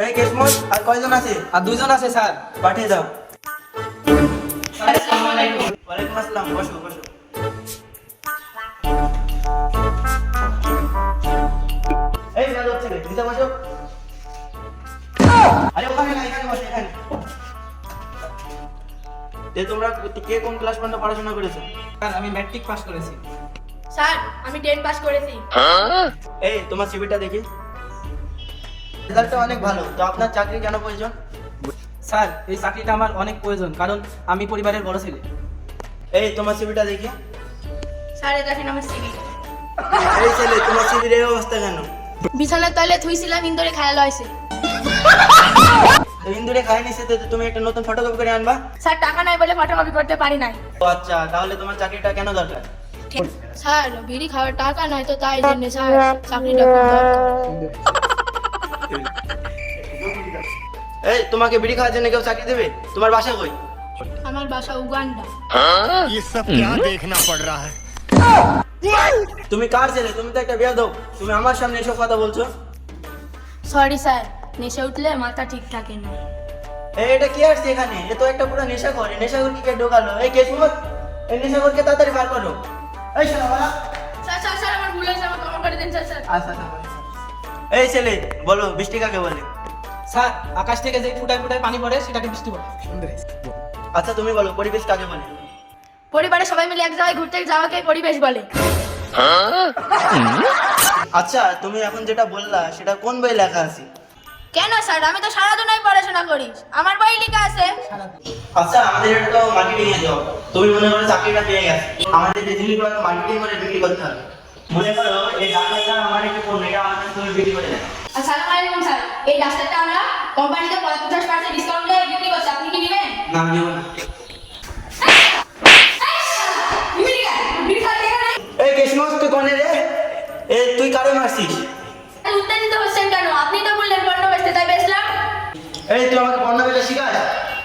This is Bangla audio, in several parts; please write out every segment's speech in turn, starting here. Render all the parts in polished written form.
এই কেসমত আর কয়জন আছে? আর দুইজন আছে স্যার। পাঠিয়ে দাও। স্যার আসসালামু আলাইকুম। ওয়ালাইকুম আসসালাম, বসো বসো। এই যাদব ছেলে, নিচে বসো। আরে ওখানে না, এখানে বসো, এখানে। তোমরা কে কোন ক্লাস পর্যন্ত পড়াশোনা করেছো? স্যার আমি ম্যাট্রিক পাস করেছি। স্যার আমি 10 পাস করেছি। এই তোমার সিভিটা দেখি। রেজাল্টটা অনেক ভালো, তো আপনার চাকরি কেন প্রয়োজন? স্যার এই চাকরিটা আমার অনেক প্রয়োজন, কারণ আমি পরিবারের বড় ছেলে। এই তোমার সিভিটা দেখি। স্যার এটা দেখেন আমার সিভি। এই ছেলে, তোমার সিভির এই অবস্থা কেন? বিছানার তলে থুইছিলাম ইন্দুরে খায়াল হয়েছে। তো ইন্দুরে খাই নিছে, তো তুমি একটা নতুন ফটোকপি করে আনবা। স্যার টাকা নাই বলে ফটোকপি করতে পারি নাই। ও আচ্ছা, তাহলে তোমার চাকরিটা কেন দরকার? স্যার বিড়ি খাওয়ার টাকা নাই তো তাই জন্য স্যার চাকরিটা খুব দরকার। এই তোমাকে বিড়ি খাওয়ার জন্য কেউ চাকরি দেবে? তোমার বাসা কই? আমার বাসা উগান্ডা। ये सब क्या देखना पड़ रहा है। তুমি কার ছেলে? তুমি তো একটা বেয়াদব, তুমি আমার সামনে এসব কথা বলছো। সরি স্যার, নেশে উঠলে মাথা ঠিক থাকে না। এই এটা কি আসছে এখানে? এ তো একটা পুরো নেশা করে, নেশাখোর কি কে ঢোকালো? এই কেসমত, এই নেশাখোরকে তাড়াতাড়ি বার করো। এই শোনো বাবা। স্যার স্যার স্যার আমার ভুল হয়েছে, আমার ক্ষমা করে দেন স্যার। স্যার আচ্ছা আচ্ছা, এই ছেলে বলো, বৃষ্টি কাকে বলে? স্যার আকাশ থেকে যে ফুটায় ফুটায় পানি পড়ে সেটাকে বৃষ্টি বলে। আচ্ছা তুমি বলো, পরিবেশ কাকে বলে? পরিবারের সবাই মিলে এক জায়গায় ঘুরতে যাওয়াকে পরিবেশ বলে। আচ্ছা তুমি এখন যেটা বললা সেটা কোন বই লেখা আছে? কেন স্যার, আমি তো সারাদিনই পড়াশোনা করি, আমার বই লেখা আছে। আচ্ছা আমাদের এটা তো মার্কেটিং এ জব, তুমি মনে করো চাকরিটা পেয়ে গেছে, আমাদের যে জিনিসগুলো মার্কেটিং করে বিক্রি করতে হবে। মনে করো এই ডাক্তারটা আমার একটা পণ্য, এটা আমাদের তুমি বিক্রি করে দেন। আসসালামু আলাইকুম স্যার, এই ডাস্টারটা আমরা কোম্পানিতে 50% ডিসকাউন্ট দিয়ে বিক্রি করছি, আপনি কি নেবেন? না আমি দেবো না। এই কেসমত তুই কোনে রে? এ তুই কারে মারছিস? উত্তেজিত হচ্ছেন কেন? আপনি তো বললেন পণ্য বেচতে, তাই বেচলাম। এই তুই আমাকে পণ্য বেচা শিখাস?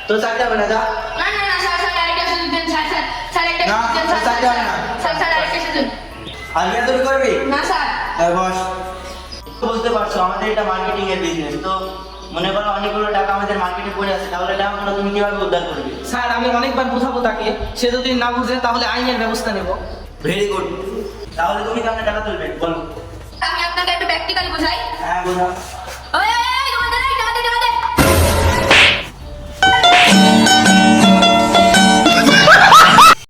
তোর চাকরি হবে না, যা। না না না স্যার, স্যার আরেকটা সুযোগ দেন স্যার। স্যার স্যার একটা না, সুযোগ দেন স্যার। চাকরি হবে না। স্যার স্যার আরেকটা সুযোগ। আর বিয়ে তুমি করবি? না স্যার। হ্যাঁ বস। বুঝতে পারছো আমাদের এটা মার্কেটিং এর বিজনেস, তো মনে করো অনেকগুলো টাকা আমাদের মার্কেটে পড়ে আছে, তাহলে টাকাগুলো তুমি কিভাবে উদ্ধার করবে? স্যার আমি অনেকবার বোঝাবো তাকে, সে যদি না বুঝে তাহলে আইনের ব্যবস্থা নেব। Very good. তাহলে তুমি কেমন টাকা তুলবে বলো? আমি আপনাকে একটু প্র্যাকটিক্যালি বোঝাই। হ্যাঁ বোঝাও।